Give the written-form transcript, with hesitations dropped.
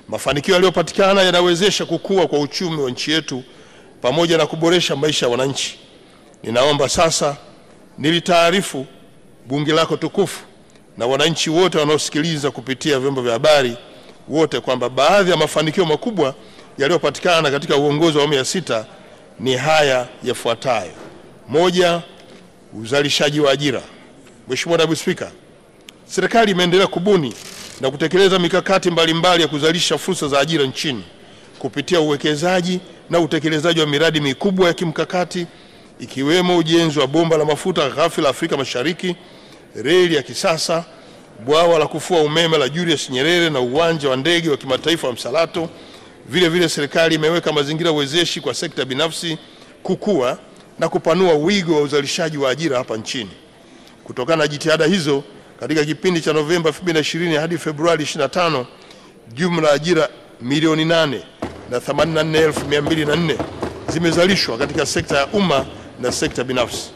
Mafanikio yaliyopatikana yanawezesha kukua kwa uchumi wa nchi yetu pamoja na kuboresha maisha ya wananchi. Ninaomba sasa nilitaarifu bunge lako tukufu na wananchi wote wanaosikiliza kupitia vyombo vya habari wote kwamba baadhi ya mafanikio makubwa yaliyopatikana katika uongozi wa awamu ya 6 ni haya yafuatayo. Moja, uzalishaji wa ajira. Mheshimiwa Naibu Spika, serikali imeendelea kubuni na kutekeleza mikakati mbalimbali ya kuzalisha fursa za ajira nchini kupitia uwekezaji na utekelezaji wa miradi mikubwa ya kimkakati ikiwemo ujenzi wa bomba la mafuta ghafi la Afrika Mashariki, reli ya kisasa, bwawa la kufua umeme la Julius Nyerere na uwanja wa ndege wa kimataifa wa Msalato. Vile vile serikali imeweka mazingira wezeshi kwa sekta binafsi kukua na kupanua wigo wa uzalishaji wa ajira hapa nchini. Kutokana na jitihada hizo, katika kipindi cha Novemba 2020 hadi Februari 25, jumla ajira milioni 8,084,204 zimezalishwa katika sekta ya umma na sekta binafsi.